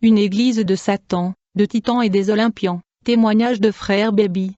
Une église de Satan, de Titans et des Olympians. Témoignage de frère Baby.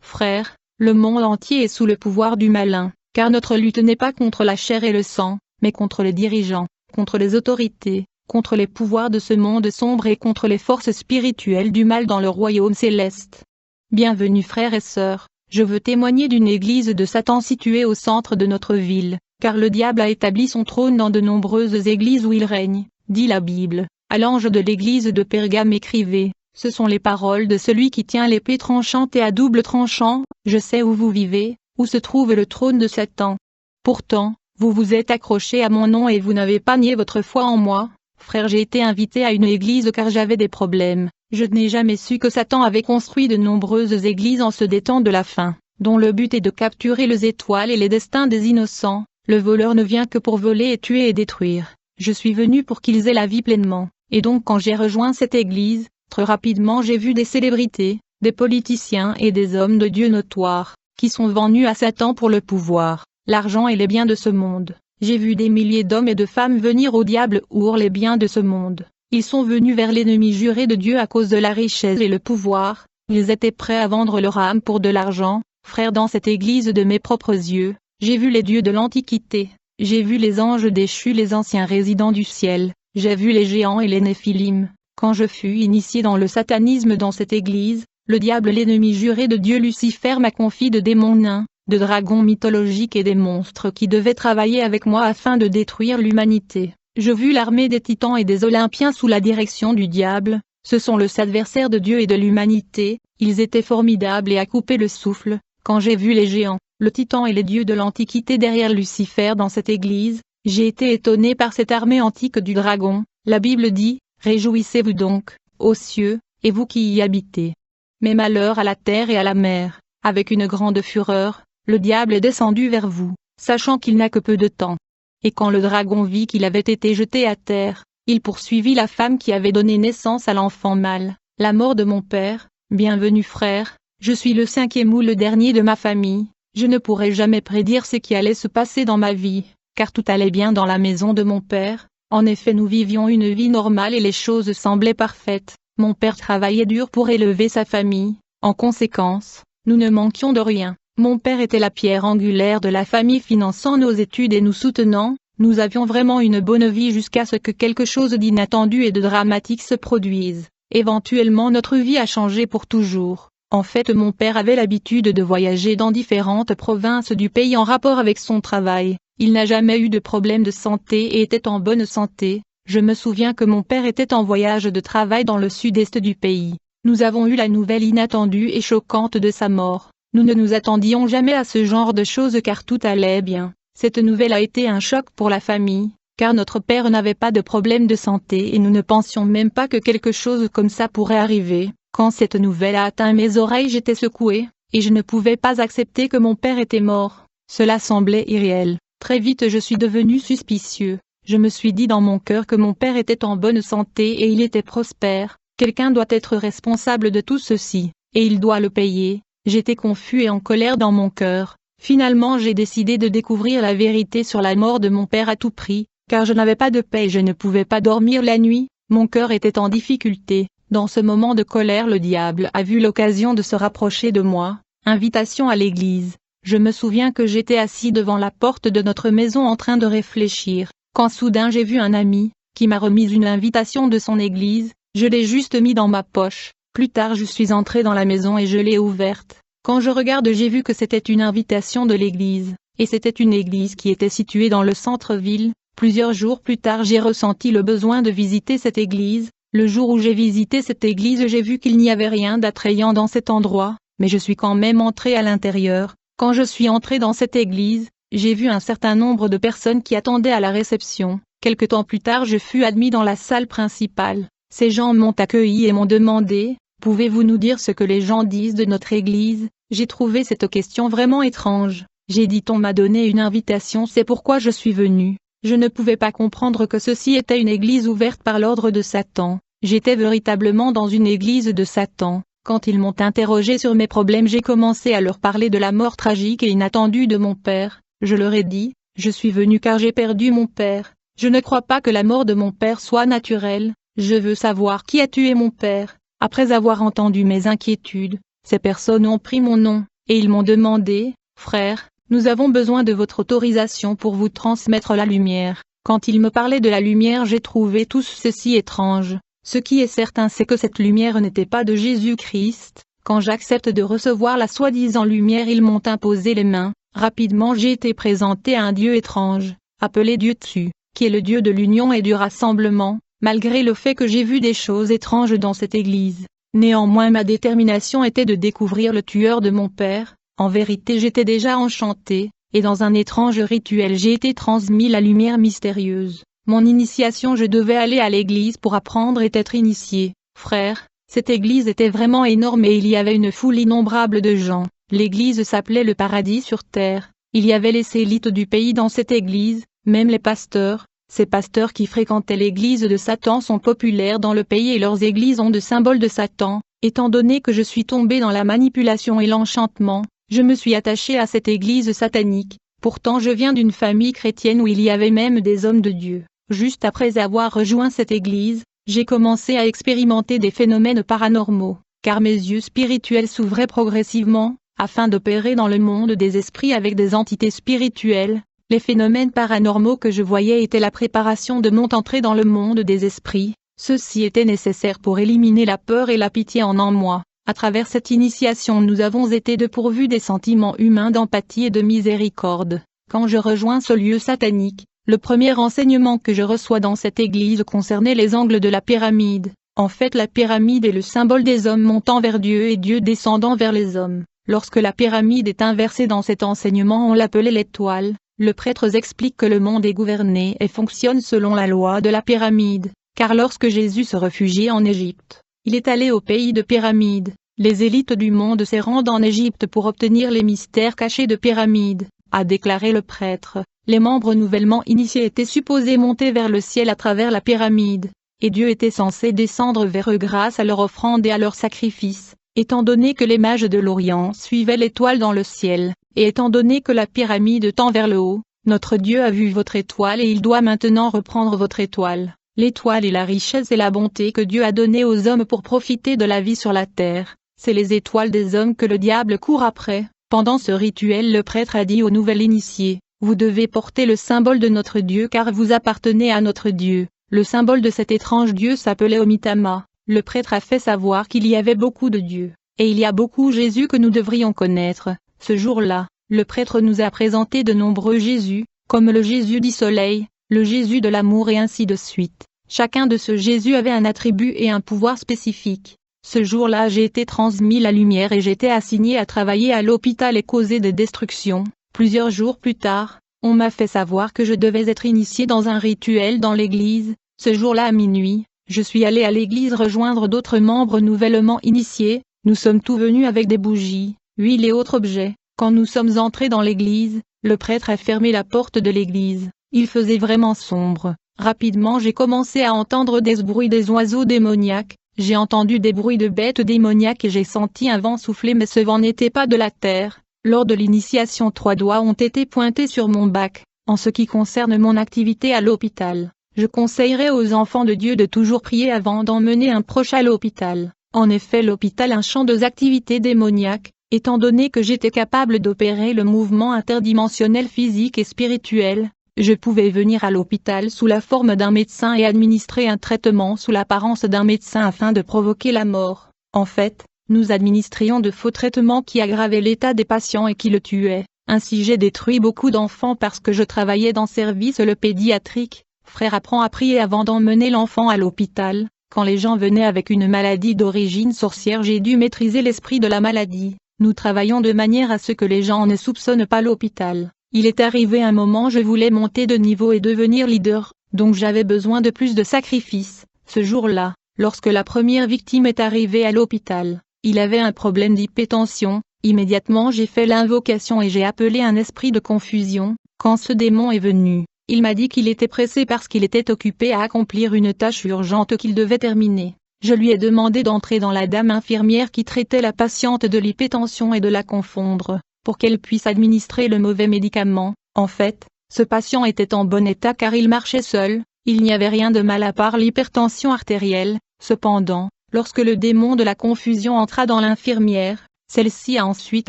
Frères, le monde entier est sous le pouvoir du malin, car notre lutte n'est pas contre la chair et le sang, mais contre les dirigeants, contre les autorités, contre les pouvoirs de ce monde sombre et contre les forces spirituelles du mal dans le royaume céleste. Bienvenue frères et sœurs, je veux témoigner d'une église de Satan située au centre de notre ville, car le diable a établi son trône dans de nombreuses églises où il règne, dit la Bible. À l'ange de l'église de Pergame écrivez, ce sont les paroles de celui qui tient l'épée tranchante et à double tranchant, je sais où vous vivez, où se trouve le trône de Satan. Pourtant, vous vous êtes accrochés à mon nom et vous n'avez pas nié votre foi en moi. Frère, j'ai été invité à une église car j'avais des problèmes. Je n'ai jamais su que Satan avait construit de nombreuses églises en ce des temps de la fin, dont le but est de capturer les étoiles et les destins des innocents. Le voleur ne vient que pour voler et tuer et détruire. Je suis venu pour qu'ils aient la vie pleinement. Et donc quand j'ai rejoint cette église, très rapidement j'ai vu des célébrités, des politiciens et des hommes de Dieu notoires, qui sont vendus à Satan pour le pouvoir, l'argent et les biens de ce monde. J'ai vu des milliers d'hommes et de femmes venir au diable pour les biens de ce monde. Ils sont venus vers l'ennemi juré de Dieu à cause de la richesse et le pouvoir, ils étaient prêts à vendre leur âme pour de l'argent. Frère, dans cette église de mes propres yeux, j'ai vu les dieux de l'Antiquité, j'ai vu les anges déchus, les anciens résidents du ciel. J'ai vu les géants et les néphilim. Quand je fus initié dans le satanisme dans cette église, le diable l'ennemi juré de Dieu Lucifer m'a confié de démons nains, de dragons mythologiques et des monstres qui devaient travailler avec moi afin de détruire l'humanité. Je vis l'armée des Titans et des Olympiens sous la direction du diable, ce sont les adversaires de Dieu et de l'humanité, ils étaient formidables et à couper le souffle. Quand j'ai vu les géants, le Titan et les dieux de l'Antiquité derrière Lucifer dans cette église, j'ai été étonné par cette armée antique du dragon. La Bible dit, réjouissez-vous donc, ô cieux, et vous qui y habitez. Mais malheur à la terre et à la mer, avec une grande fureur, le diable est descendu vers vous, sachant qu'il n'a que peu de temps. Et quand le dragon vit qu'il avait été jeté à terre, il poursuivit la femme qui avait donné naissance à l'enfant mâle. La mort de mon père, bienvenue frère, je suis le cinquième ou le dernier de ma famille, je ne pourrai jamais prédire ce qui allait se passer dans ma vie. Car tout allait bien dans la maison de mon père, en effet nous vivions une vie normale et les choses semblaient parfaites, mon père travaillait dur pour élever sa famille, en conséquence, nous ne manquions de rien, mon père était la pierre angulaire de la famille finançant nos études et nous soutenant, nous avions vraiment une bonne vie jusqu'à ce que quelque chose d'inattendu et de dramatique se produise, éventuellement notre vie a changé pour toujours. En fait mon père avait l'habitude de voyager dans différentes provinces du pays en rapport avec son travail. Il n'a jamais eu de problème de santé et était en bonne santé. Je me souviens que mon père était en voyage de travail dans le sud-est du pays. Nous avons eu la nouvelle inattendue et choquante de sa mort. Nous ne nous attendions jamais à ce genre de choses car tout allait bien. Cette nouvelle a été un choc pour la famille, car notre père n'avait pas de problème de santé et nous ne pensions même pas que quelque chose comme ça pourrait arriver. Quand cette nouvelle a atteint mes oreilles, j'étais secoué, et je ne pouvais pas accepter que mon père était mort. Cela semblait irréel. Très vite je suis devenu suspicieux. Je me suis dit dans mon cœur que mon père était en bonne santé et il était prospère. Quelqu'un doit être responsable de tout ceci, et il doit le payer. J'étais confus et en colère dans mon cœur. Finalement j'ai décidé de découvrir la vérité sur la mort de mon père à tout prix, car je n'avais pas de paix et je ne pouvais pas dormir la nuit. Mon cœur était en difficulté. Dans ce moment de colère le diable a vu l'occasion de se rapprocher de moi. Invitation à l'église. Je me souviens que j'étais assis devant la porte de notre maison en train de réfléchir, quand soudain j'ai vu un ami, qui m'a remis une invitation de son église, je l'ai juste mis dans ma poche. Plus tard je suis entré dans la maison et je l'ai ouverte. Quand je regarde j'ai vu que c'était une invitation de l'église, et c'était une église qui était située dans le centre-ville. Plusieurs jours plus tard j'ai ressenti le besoin de visiter cette église. Le jour où j'ai visité cette église j'ai vu qu'il n'y avait rien d'attrayant dans cet endroit, mais je suis quand même entré à l'intérieur. Quand je suis entré dans cette église, j'ai vu un certain nombre de personnes qui attendaient à la réception. Quelque temps plus tard je fus admis dans la salle principale. Ces gens m'ont accueilli et m'ont demandé, « Pouvez-vous nous dire ce que les gens disent de notre église ?» J'ai trouvé cette question vraiment étrange. J'ai dit on m'a donné une invitation, c'est pourquoi je suis venu. Je ne pouvais pas comprendre que ceci était une église ouverte par l'ordre de Satan. J'étais véritablement dans une église de Satan. Quand ils m'ont interrogé sur mes problèmes, j'ai commencé à leur parler de la mort tragique et inattendue de mon père. Je leur ai dit, je suis venu car j'ai perdu mon père. Je ne crois pas que la mort de mon père soit naturelle. Je veux savoir qui a tué mon père. Après avoir entendu mes inquiétudes, ces personnes ont pris mon nom, et ils m'ont demandé, frère, nous avons besoin de votre autorisation pour vous transmettre la lumière. Quand ils me parlaient de la lumière, j'ai trouvé tout ceci étrange. Ce qui est certain, c'est que cette lumière n'était pas de Jésus-Christ. Quand j'accepte de recevoir la soi-disant lumière, ils m'ont imposé les mains. Rapidement j'ai été présenté à un Dieu étrange, appelé Dieu Tsu, qui est le Dieu de l'union et du rassemblement, malgré le fait que j'ai vu des choses étranges dans cette église. Néanmoins ma détermination était de découvrir le tueur de mon père. En vérité j'étais déjà enchanté, et dans un étrange rituel j'ai été transmis la lumière mystérieuse. Mon initiation, je devais aller à l'église pour apprendre et être initié. Frère, cette église était vraiment énorme et il y avait une foule innombrable de gens. L'église s'appelait le paradis sur terre. Il y avait les élites du pays dans cette église, même les pasteurs. Ces pasteurs qui fréquentaient l'église de Satan sont populaires dans le pays et leurs églises ont de symboles de Satan. Étant donné que je suis tombé dans la manipulation et l'enchantement, je me suis attaché à cette église satanique. Pourtant je viens d'une famille chrétienne où il y avait même des hommes de Dieu. Juste après avoir rejoint cette église, j'ai commencé à expérimenter des phénomènes paranormaux, car mes yeux spirituels s'ouvraient progressivement, afin d'opérer dans le monde des esprits avec des entités spirituelles. Les phénomènes paranormaux que je voyais étaient la préparation de mon entrée dans le monde des esprits. Ceci était nécessaire pour éliminer la peur et la pitié en moi. À travers cette initiation, nous avons été dépourvus des sentiments humains d'empathie et de miséricorde. Quand je rejoins ce lieu satanique, le premier enseignement que je reçois dans cette église concernait les angles de la pyramide. En fait, la pyramide est le symbole des hommes montant vers Dieu et Dieu descendant vers les hommes. Lorsque la pyramide est inversée dans cet enseignement, on l'appelait l'étoile. Le prêtre explique que le monde est gouverné et fonctionne selon la loi de la pyramide, car lorsque Jésus se réfugiait en Égypte, il est allé au pays de pyramide. Les élites du monde se rendent en Égypte pour obtenir les mystères cachés de pyramide, a déclaré le prêtre. Les membres nouvellement initiés étaient supposés monter vers le ciel à travers la pyramide, et Dieu était censé descendre vers eux grâce à leur offrande et à leur sacrifice, étant donné que les mages de l'Orient suivaient l'étoile dans le ciel, et étant donné que la pyramide tend vers le haut, notre Dieu a vu votre étoile et il doit maintenant reprendre votre étoile. L'étoile est la richesse et la bonté que Dieu a donnée aux hommes pour profiter de la vie sur la terre. C'est les étoiles des hommes que le diable court après. Pendant ce rituel, le prêtre a dit au nouvel initié, vous devez porter le symbole de notre Dieu car vous appartenez à notre Dieu. Le symbole de cet étrange Dieu s'appelait Omitama. Le prêtre a fait savoir qu'il y avait beaucoup de dieux, et il y a beaucoup Jésus que nous devrions connaître. Ce jour-là, le prêtre nous a présenté de nombreux Jésus, comme le Jésus du soleil, le Jésus de l'amour et ainsi de suite. Chacun de ce Jésus avait un attribut et un pouvoir spécifique. Ce jour-là j'ai été transmis la lumière et j'étais assigné à travailler à l'hôpital et causer des destructions. Plusieurs jours plus tard, on m'a fait savoir que je devais être initié dans un rituel dans l'église. Ce jour-là à minuit, je suis allé à l'église rejoindre d'autres membres nouvellement initiés. Nous sommes tous venus avec des bougies, huile et autres objets. Quand nous sommes entrés dans l'église, le prêtre a fermé la porte de l'église. Il faisait vraiment sombre. Rapidement j'ai commencé à entendre des bruits des oiseaux démoniaques. J'ai entendu des bruits de bêtes démoniaques et j'ai senti un vent souffler mais ce vent n'était pas de la terre. Lors de l'initiation 3 doigts ont été pointés sur mon bac. En ce qui concerne mon activité à l'hôpital, je conseillerais aux enfants de Dieu de toujours prier avant d'emmener un proche à l'hôpital. En effet, l'hôpital est un champ de activités démoniaques, étant donné que j'étais capable d'opérer le mouvement interdimensionnel physique et spirituel. Je pouvais venir à l'hôpital sous la forme d'un médecin et administrer un traitement sous l'apparence d'un médecin afin de provoquer la mort. En fait, nous administrions de faux traitements qui aggravaient l'état des patients et qui le tuaient. Ainsi j'ai détruit beaucoup d'enfants parce que je travaillais dans service le pédiatrique. Frère apprend à prier avant d'emmener l'enfant à l'hôpital. Quand les gens venaient avec une maladie d'origine sorcière, j'ai dû maîtriser l'esprit de la maladie. Nous travaillons de manière à ce que les gens ne soupçonnent pas l'hôpital. Il est arrivé un moment je voulais monter de niveau et devenir leader, donc j'avais besoin de plus de sacrifices. Ce jour-là, lorsque la première victime est arrivée à l'hôpital, il avait un problème d'hypertension. Immédiatement j'ai fait l'invocation et j'ai appelé un esprit de confusion. Quand ce démon est venu, il m'a dit qu'il était pressé parce qu'il était occupé à accomplir une tâche urgente qu'il devait terminer. Je lui ai demandé d'entrer dans la dame infirmière qui traitait la patiente de l'hypertension et de la confondre, pour qu'elle puisse administrer le mauvais médicament. En fait, ce patient était en bon état car il marchait seul. Il n'y avait rien de mal à part l'hypertension artérielle. Cependant, lorsque le démon de la confusion entra dans l'infirmière, celle-ci a ensuite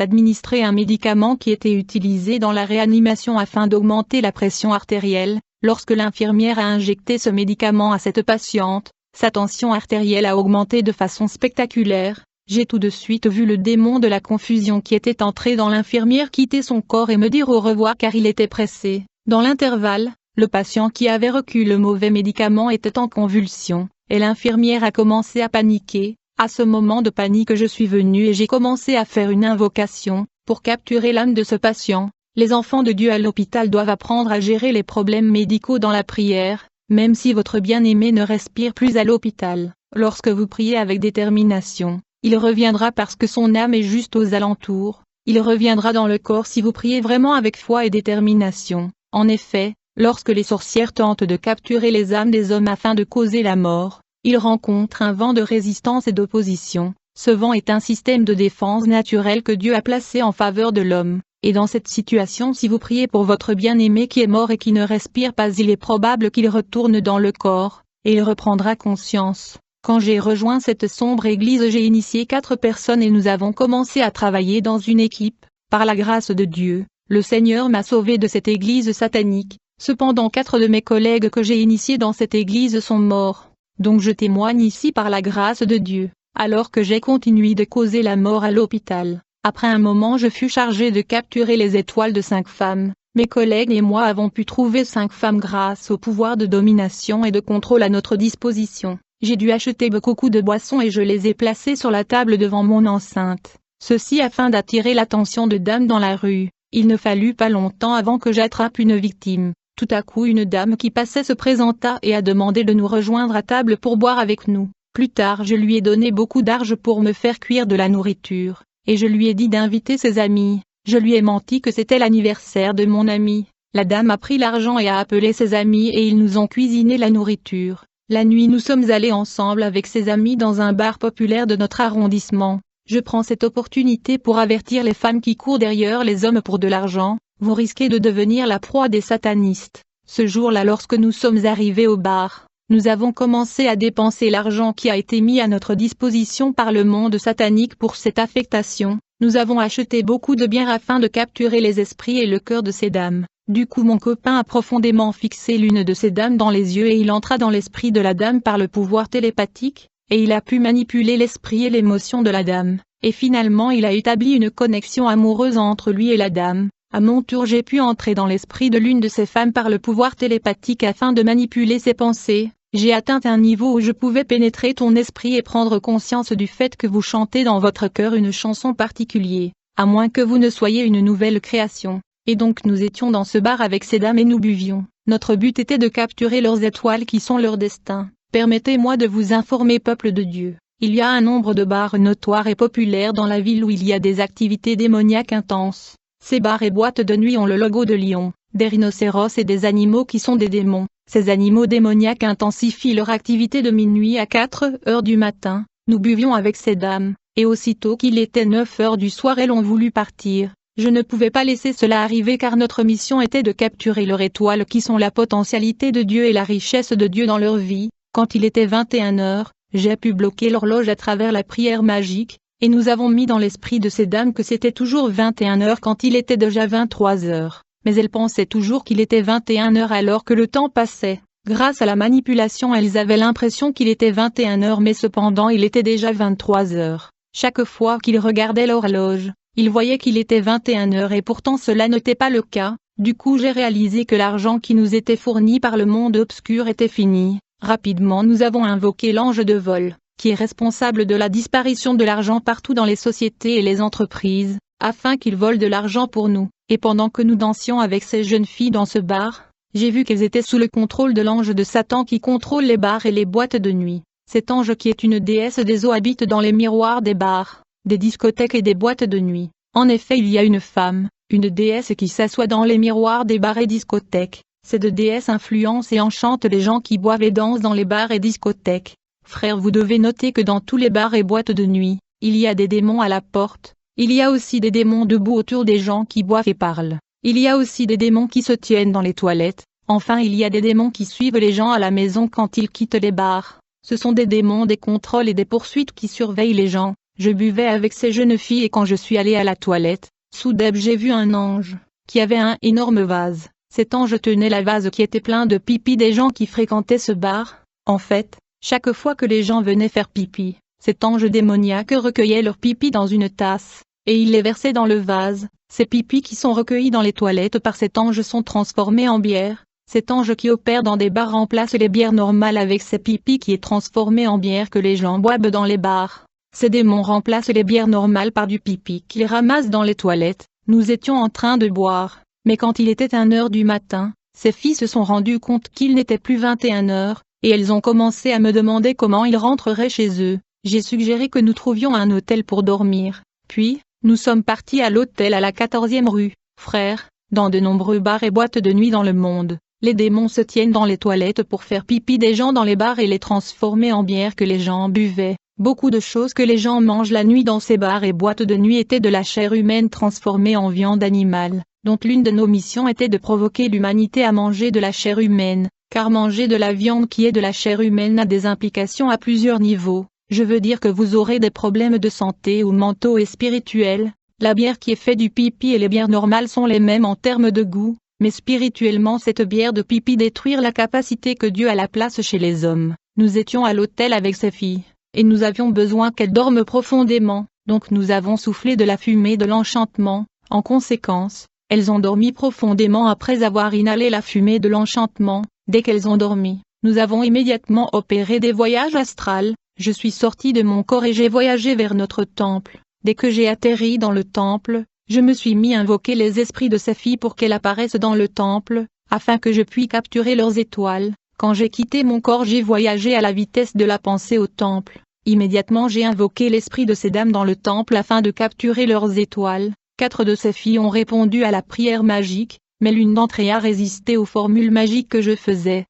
administré un médicament qui était utilisé dans la réanimation afin d'augmenter la pression artérielle. Lorsque l'infirmière a injecté ce médicament à cette patiente, sa tension artérielle a augmenté de façon spectaculaire. J'ai tout de suite vu le démon de la confusion qui était entré dans l'infirmière quitter son corps et me dire au revoir car il était pressé. Dans l'intervalle, le patient qui avait reçu le mauvais médicament était en convulsion, et l'infirmière a commencé à paniquer. À ce moment de panique je suis venu et j'ai commencé à faire une invocation, pour capturer l'âme de ce patient. Les enfants de Dieu à l'hôpital doivent apprendre à gérer les problèmes médicaux dans la prière, même si votre bien-aimé ne respire plus à l'hôpital. Lorsque vous priez avec détermination, il reviendra parce que son âme est juste aux alentours. Il reviendra dans le corps si vous priez vraiment avec foi et détermination. En effet, lorsque les sorcières tentent de capturer les âmes des hommes afin de causer la mort, ils rencontrent un vent de résistance et d'opposition. Ce vent est un système de défense naturel que Dieu a placé en faveur de l'homme. Et dans cette situation, si vous priez pour votre bien-aimé qui est mort et qui ne respire pas, il est probable qu'il retourne dans le corps, et il reprendra conscience. Quand j'ai rejoint cette sombre église, j'ai initié 4 personnes et nous avons commencé à travailler dans une équipe. Par la grâce de Dieu, le Seigneur m'a sauvé de cette église satanique. Cependant 4 de mes collègues que j'ai initiés dans cette église sont morts. Donc je témoigne ici par la grâce de Dieu, alors que j'ai continué de causer la mort à l'hôpital. Après un moment je fus chargé de capturer les étoiles de 5 femmes. Mes collègues et moi avons pu trouver 5 femmes grâce au pouvoir de domination et de contrôle à notre disposition. J'ai dû acheter beaucoup de boissons et je les ai placées sur la table devant mon enceinte. Ceci afin d'attirer l'attention de dames dans la rue. Il ne fallut pas longtemps avant que j'attrape une victime. Tout à coup une dame qui passait se présenta et a demandé de nous rejoindre à table pour boire avec nous. Plus tard je lui ai donné beaucoup d'argent pour me faire cuire de la nourriture. Et je lui ai dit d'inviter ses amis. Je lui ai menti que c'était l'anniversaire de mon ami. La dame a pris l'argent et a appelé ses amis et ils nous ont cuisiné la nourriture. La nuit nous sommes allés ensemble avec ses amis dans un bar populaire de notre arrondissement. Je prends cette opportunité pour avertir les femmes qui courent derrière les hommes pour de l'argent. Vous risquez de devenir la proie des satanistes. Ce jour-là, lorsque nous sommes arrivés au bar, nous avons commencé à dépenser l'argent qui a été mis à notre disposition par le monde satanique pour cette affectation. Nous avons acheté beaucoup de biens afin de capturer les esprits et le cœur de ces dames. Du coup mon copain a profondément fixé l'une de ces dames dans les yeux et il entra dans l'esprit de la dame par le pouvoir télépathique, et il a pu manipuler l'esprit et l'émotion de la dame, et finalement il a établi une connexion amoureuse entre lui et la dame. À mon tour j'ai pu entrer dans l'esprit de l'une de ces femmes par le pouvoir télépathique afin de manipuler ses pensées. J'ai atteint un niveau où je pouvais pénétrer ton esprit et prendre conscience du fait que vous chantez dans votre cœur une chanson particulière, à moins que vous ne soyez une nouvelle création. Et donc nous étions dans ce bar avec ces dames et nous buvions. Notre but était de capturer leurs étoiles qui sont leur destin. Permettez-moi de vous informer, peuple de Dieu. Il y a un nombre de bars notoires et populaires dans la ville où il y a des activités démoniaques intenses. Ces bars et boîtes de nuit ont le logo de lion, des rhinocéros et des animaux qui sont des démons. Ces animaux démoniaques intensifient leur activité de minuit à 4 heures du matin. Nous buvions avec ces dames, et aussitôt qu'il était 9 heures du soir elles ont voulu partir. Je ne pouvais pas laisser cela arriver car notre mission était de capturer leurs étoiles qui sont la potentialité de Dieu et la richesse de Dieu dans leur vie. Quand il était 21 heures, j'ai pu bloquer l'horloge à travers la prière magique, et nous avons mis dans l'esprit de ces dames que c'était toujours 21 heures quand il était déjà 23 heures. Mais elles pensaient toujours qu'il était 21 heures alors que le temps passait. Grâce à la manipulation elles avaient l'impression qu'il était 21 heures mais cependant il était déjà 23 heures. Chaque fois qu'ils regardaient l'horloge, ils voyaient qu'il était 21 heures et pourtant cela n'était pas le cas. Du coup j'ai réalisé que l'argent qui nous était fourni par le monde obscur était fini. Rapidement nous avons invoqué l'ange de vol, qui est responsable de la disparition de l'argent partout dans les sociétés et les entreprises, afin qu'il vole de l'argent pour nous. Et pendant que nous dansions avec ces jeunes filles dans ce bar, j'ai vu qu'elles étaient sous le contrôle de l'ange de Satan qui contrôle les bars et les boîtes de nuit. Cet ange qui est une déesse des eaux habite dans les miroirs des bars, des discothèques et des boîtes de nuit. En effet il y a une femme, une déesse qui s'assoit dans les miroirs des bars et discothèques. Cette déesse influence et enchante les gens qui boivent et dansent dans les bars et discothèques. Frères, vous devez noter que dans tous les bars et boîtes de nuit, il y a des démons à la porte. Il y a aussi des démons debout autour des gens qui boivent et parlent. Il y a aussi des démons qui se tiennent dans les toilettes. Enfin il y a des démons qui suivent les gens à la maison quand ils quittent les bars. Ce sont des démons des contrôles et des poursuites qui surveillent les gens. Je buvais avec ces jeunes filles et quand je suis allé à la toilette, soudain j'ai vu un ange, qui avait un énorme vase. Cet ange tenait la vase qui était plein de pipi des gens qui fréquentaient ce bar. En fait, chaque fois que les gens venaient faire pipi, cet ange démoniaque recueillait leurs pipi dans une tasse, et il les versait dans le vase. Ces pipis qui sont recueillis dans les toilettes par cet ange sont transformés en bière. Cet ange qui opère dans des bars remplace les bières normales avec ces pipis qui est transformé en bière que les gens boivent dans les bars. Ces démons remplacent les bières normales par du pipi qu'ils ramassent dans les toilettes. Nous étions en train de boire, mais quand il était 1h du matin, ces filles se sont rendues compte qu'il n'était plus 21h, et elles ont commencé à me demander comment ils rentreraient chez eux. J'ai suggéré que nous trouvions un hôtel pour dormir, puis, nous sommes partis à l'hôtel à la 14e rue. Frère, dans de nombreux bars et boîtes de nuit dans le monde, les démons se tiennent dans les toilettes pour faire pipi des gens dans les bars et les transformer en bière que les gens buvaient. Beaucoup de choses que les gens mangent la nuit dans ces bars et boîtes de nuit étaient de la chair humaine transformée en viande animale. Donc l'une de nos missions était de provoquer l'humanité à manger de la chair humaine, car manger de la viande qui est de la chair humaine a des implications à plusieurs niveaux. Je veux dire que vous aurez des problèmes de santé ou mentaux et spirituels. La bière qui est faite du pipi et les bières normales sont les mêmes en termes de goût, mais spirituellement cette bière de pipi détruire la capacité que Dieu a la place chez les hommes. Nous étions à l'hôtel avec ces filles, et nous avions besoin qu'elles dorment profondément, donc nous avons soufflé de la fumée de l'enchantement. En conséquence, elles ont dormi profondément après avoir inhalé la fumée de l'enchantement. Dès qu'elles ont dormi, nous avons immédiatement opéré des voyages astrales. Je suis sorti de mon corps et j'ai voyagé vers notre temple. Dès que j'ai atterri dans le temple, je me suis mis à invoquer les esprits de ces filles pour qu'elles apparaissent dans le temple, afin que je puisse capturer leurs étoiles. Quand j'ai quitté mon corps, j'ai voyagé à la vitesse de la pensée au temple. Immédiatement j'ai invoqué l'esprit de ces dames dans le temple afin de capturer leurs étoiles. 4 de ces filles ont répondu à la prière magique, mais l'une d'entre elles a résisté aux formules magiques que je faisais.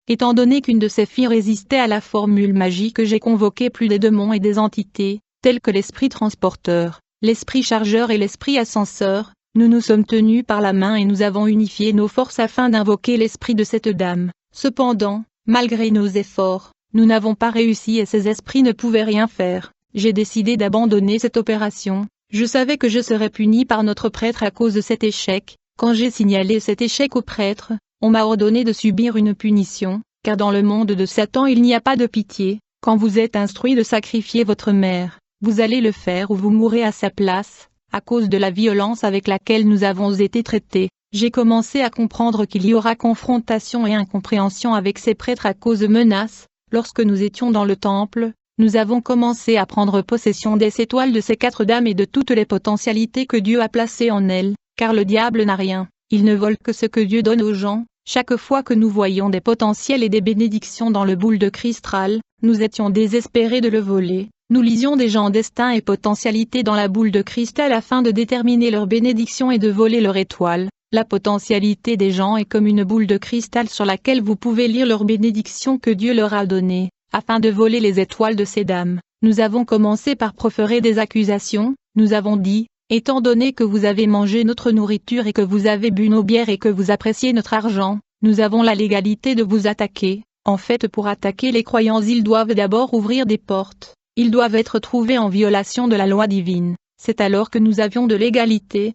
Étant donné qu'une de ces filles résistait à la formule magique, j'ai convoqué plus des démons et des entités, tels que l'esprit transporteur, l'esprit chargeur et l'esprit ascenseur. Nous nous sommes tenus par la main et nous avons unifié nos forces afin d'invoquer l'esprit de cette dame. Cependant, malgré nos efforts, nous n'avons pas réussi et ces esprits ne pouvaient rien faire. J'ai décidé d'abandonner cette opération. Je savais que je serais puni par notre prêtre à cause de cet échec. Quand j'ai signalé cet échec au prêtre, on m'a ordonné de subir une punition, car dans le monde de Satan il n'y a pas de pitié. Quand vous êtes instruit de sacrifier votre mère, vous allez le faire ou vous mourrez à sa place. À cause de la violence avec laquelle nous avons été traités, j'ai commencé à comprendre qu'il y aura confrontation et incompréhension avec ces prêtres à cause de menaces. Lorsque nous étions dans le temple, nous avons commencé à prendre possession des étoiles de ces 4 dames et de toutes les potentialités que Dieu a placées en elles, car le diable n'a rien. Il ne vole que ce que Dieu donne aux gens. Chaque fois que nous voyions des potentiels et des bénédictions dans le boule de cristal, nous étions désespérés de le voler. Nous lisions des gens destin et potentialité dans la boule de cristal afin de déterminer leurs bénédictions et de voler leur étoile. La potentialité des gens est comme une boule de cristal sur laquelle vous pouvez lire leurs bénédictions que Dieu leur a données, afin de voler les étoiles de ces dames. Nous avons commencé par proférer des accusations. Nous avons dit: étant donné que vous avez mangé notre nourriture et que vous avez bu nos bières et que vous appréciez notre argent, nous avons la légalité de vous attaquer. En fait, pour attaquer les croyants, ils doivent d'abord ouvrir des portes. Ils doivent être trouvés en violation de la loi divine. C'est alors que nous avions de l'égalité.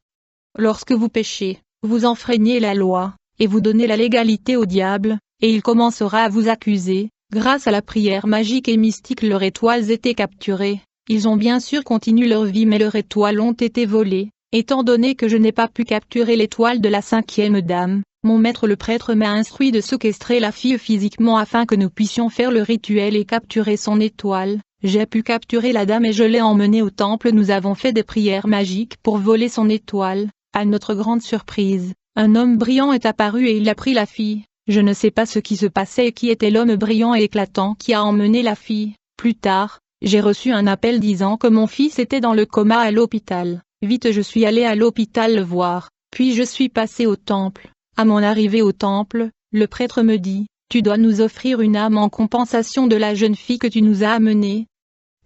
Lorsque vous péchez, vous enfreignez la loi, et vous donnez la légalité au diable, et il commencera à vous accuser. Grâce à la prière magique et mystique, leurs étoiles étaient capturées. Ils ont bien sûr continué leur vie mais leurs étoiles ont été volées. Étant donné que je n'ai pas pu capturer l'étoile de la 5e dame, mon maître le prêtre m'a instruit de séquestrer la fille physiquement afin que nous puissions faire le rituel et capturer son étoile. J'ai pu capturer la dame et je l'ai emmenée au temple. Nous avons fait des prières magiques pour voler son étoile. À notre grande surprise, un homme brillant est apparu et il a pris la fille. Je ne sais pas ce qui se passait et qui était l'homme brillant et éclatant qui a emmené la fille. Plus tard, j'ai reçu un appel disant que mon fils était dans le coma à l'hôpital. Vite je suis allé à l'hôpital le voir, puis je suis passé au temple. À mon arrivée au temple, le prêtre me dit: tu dois nous offrir une âme en compensation de la jeune fille que tu nous as amenée.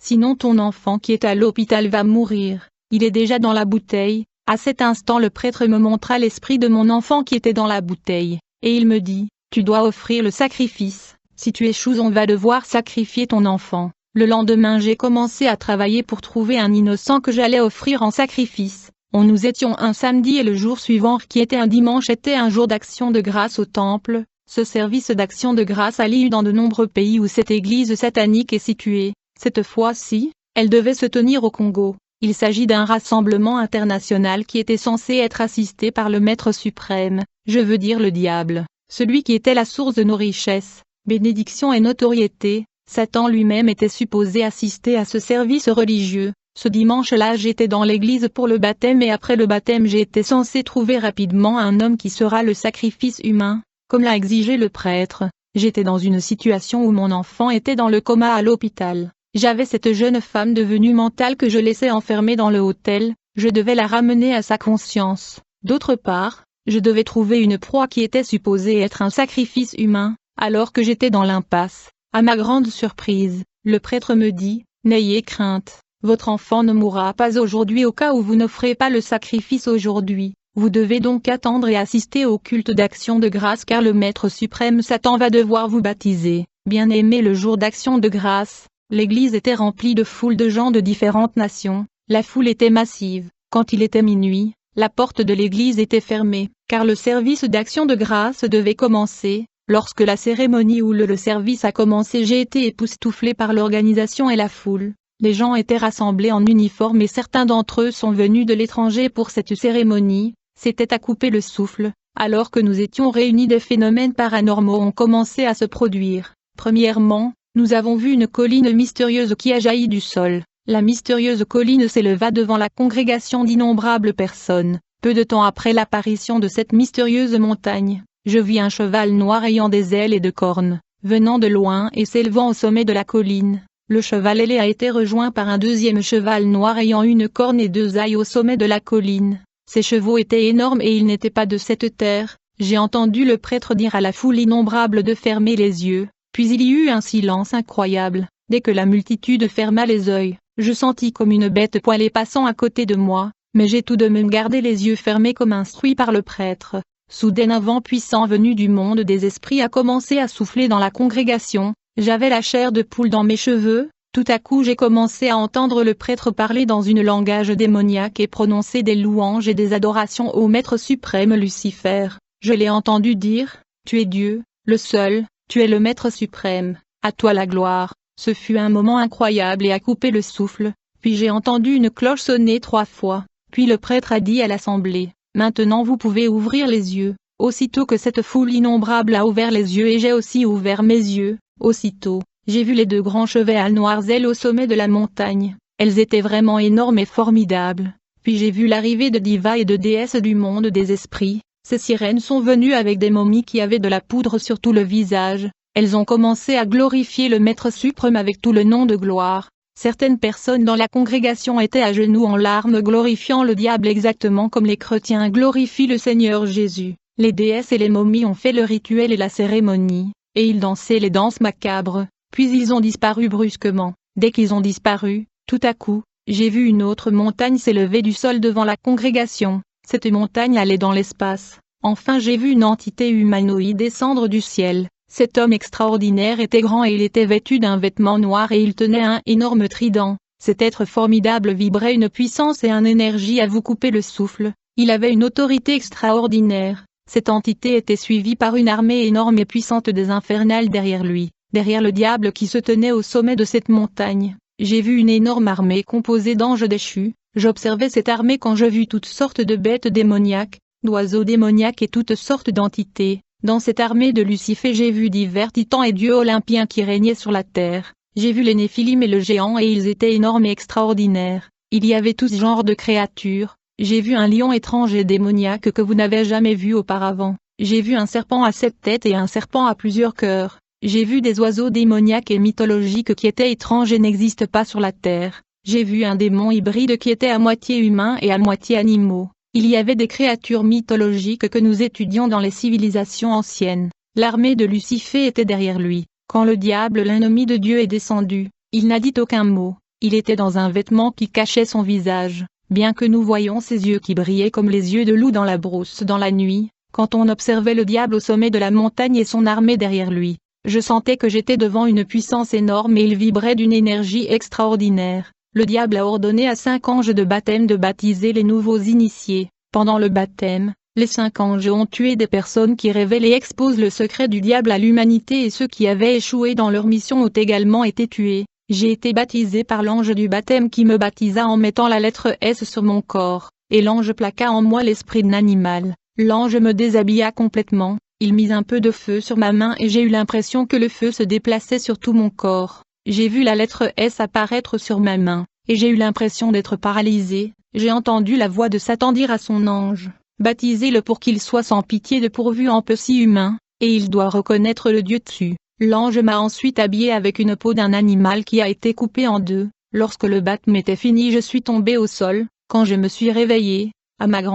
Sinon ton enfant qui est à l'hôpital va mourir. Il est déjà dans la bouteille. À cet instant le prêtre me montra l'esprit de mon enfant qui était dans la bouteille, et il me dit, tu dois offrir le sacrifice, si tu échoues on va devoir sacrifier ton enfant. Le lendemain j'ai commencé à travailler pour trouver un innocent que j'allais offrir en sacrifice. Nous étions un samedi et le jour suivant qui était un dimanche était un jour d'action de grâce au temple. Ce service d'action de grâce a lieu dans de nombreux pays où cette église satanique est située. Cette fois-ci, elle devait se tenir au Congo. Il s'agit d'un rassemblement international qui était censé être assisté par le Maître suprême, je veux dire le diable, celui qui était la source de nos richesses, bénédictions et notoriété. Satan lui-même était supposé assister à ce service religieux. Ce dimanche-là j'étais dans l'église pour le baptême et après le baptême j'ai été censé trouver rapidement un homme qui sera le sacrifice humain, comme l'a exigé le prêtre. J'étais dans une situation où mon enfant était dans le coma à l'hôpital. J'avais cette jeune femme devenue mentale que je laissais enfermer dans le hôtel, je devais la ramener à sa conscience. D'autre part, je devais trouver une proie qui était supposée être un sacrifice humain, alors que j'étais dans l'impasse. À ma grande surprise, le prêtre me dit, n'ayez crainte. Votre enfant ne mourra pas aujourd'hui au cas où vous n'offrez pas le sacrifice aujourd'hui. Vous devez donc attendre et assister au culte d'action de grâce car le Maître suprême Satan va devoir vous baptiser. Bien-aimé, le jour d'action de grâce, l'église était remplie de foules de gens de différentes nations. La foule était massive. Quand il était minuit, la porte de l'église était fermée, car le service d'action de grâce devait commencer. Lorsque la cérémonie ou le service a commencé, j'ai été époustouflé par l'organisation et la foule. Les gens étaient rassemblés en uniforme et certains d'entre eux sont venus de l'étranger pour cette cérémonie. C'était à couper le souffle. Alors que nous étions réunis, des phénomènes paranormaux ont commencé à se produire. Premièrement, nous avons vu une colline mystérieuse qui a jailli du sol. La mystérieuse colline s'éleva devant la congrégation d'innombrables personnes. Peu de temps après l'apparition de cette mystérieuse montagne, je vis un cheval noir ayant des ailes et 2 cornes, venant de loin et s'élevant au sommet de la colline. Le cheval ailé a été rejoint par un deuxième cheval noir ayant 1 corne et 2 ailes au sommet de la colline. Ces chevaux étaient énormes et ils n'étaient pas de cette terre. J'ai entendu le prêtre dire à la foule innombrable de fermer les yeux, puis il y eut un silence incroyable. Dès que la multitude ferma les yeux, je sentis comme une bête poilée passant à côté de moi, mais j'ai tout de même gardé les yeux fermés comme instruit par le prêtre. Soudain un vent puissant venu du monde des esprits a commencé à souffler dans la congrégation. J'avais la chair de poule dans mes cheveux. Tout à coup j'ai commencé à entendre le prêtre parler dans une langage démoniaque et prononcer des louanges et des adorations au Maître suprême Lucifer. Je l'ai entendu dire, tu es Dieu, le seul, tu es le Maître suprême, à toi la gloire. Ce fut un moment incroyable et a coupé le souffle, puis j'ai entendu une cloche sonner 3 fois, puis le prêtre a dit à l'assemblée, maintenant vous pouvez ouvrir les yeux. Aussitôt que cette foule innombrable a ouvert les yeux et j'ai aussi ouvert mes yeux, aussitôt, j'ai vu les 2 grands chevals noirs ailes au sommet de la montagne. Elles étaient vraiment énormes et formidables. Puis j'ai vu l'arrivée de divas et de déesses du monde des esprits. Ces sirènes sont venues avec des momies qui avaient de la poudre sur tout le visage. Elles ont commencé à glorifier le Maître suprême avec tout le nom de gloire. Certaines personnes dans la congrégation étaient à genoux en larmes glorifiant le diable exactement comme les chrétiens glorifient le Seigneur Jésus. Les déesses et les momies ont fait le rituel et la cérémonie, et ils dansaient les danses macabres, puis ils ont disparu brusquement. Dès qu'ils ont disparu, tout à coup, j'ai vu une autre montagne s'élever du sol devant la congrégation. Cette montagne allait dans l'espace. Enfin j'ai vu une entité humanoïde descendre du ciel. Cet homme extraordinaire était grand et il était vêtu d'un vêtement noir et il tenait un énorme trident. Cet être formidable vibrait une puissance et une énergie à vous couper le souffle. Il avait une autorité extraordinaire. Cette entité était suivie par une armée énorme et puissante des infernales derrière lui, derrière le diable qui se tenait au sommet de cette montagne. J'ai vu une énorme armée composée d'anges déchus. J'observais cette armée quand je vis toutes sortes de bêtes démoniaques, d'oiseaux démoniaques et toutes sortes d'entités. Dans cette armée de Lucifer j'ai vu divers titans et dieux olympiens qui régnaient sur la terre. J'ai vu les Néphilim et le géant et ils étaient énormes et extraordinaires. Il y avait tout ce genre de créatures. J'ai vu un lion étrange et démoniaque que vous n'avez jamais vu auparavant. J'ai vu un serpent à 7 têtes et un serpent à plusieurs cœurs. J'ai vu des oiseaux démoniaques et mythologiques qui étaient étranges et n'existent pas sur la terre. J'ai vu un démon hybride qui était à moitié humain et à moitié animaux. Il y avait des créatures mythologiques que nous étudions dans les civilisations anciennes. L'armée de Lucifer était derrière lui. Quand le diable, l'ennemi de Dieu, est descendu, il n'a dit aucun mot. Il était dans un vêtement qui cachait son visage. Bien que nous voyions ses yeux qui brillaient comme les yeux de loup dans la brousse dans la nuit, quand on observait le diable au sommet de la montagne et son armée derrière lui. Je sentais que j'étais devant une puissance énorme et il vibrait d'une énergie extraordinaire. Le diable a ordonné à 5 anges de baptême de baptiser les nouveaux initiés. Pendant le baptême, les 5 anges ont tué des personnes qui révèlent et exposent le secret du diable à l'humanité et ceux qui avaient échoué dans leur mission ont également été tués. J'ai été baptisé par l'ange du baptême qui me baptisa en mettant la lettre S sur mon corps, et l'ange plaqua en moi l'esprit d'un animal. L'ange me déshabilla complètement, il mit un peu de feu sur ma main et j'ai eu l'impression que le feu se déplaçait sur tout mon corps. J'ai vu la lettre S apparaître sur ma main, et j'ai eu l'impression d'être paralysé. J'ai entendu la voix de Satan dire à son ange, « Baptisez-le pour qu'il soit sans pitié de pourvu en peu si humain, et il doit reconnaître le Dieu dessus. » L'ange m'a ensuite habillé avec une peau d'un animal qui a été coupé en deux. Lorsque le baptême était fini, je suis tombé au sol. Quand je me suis réveillé, à ma grande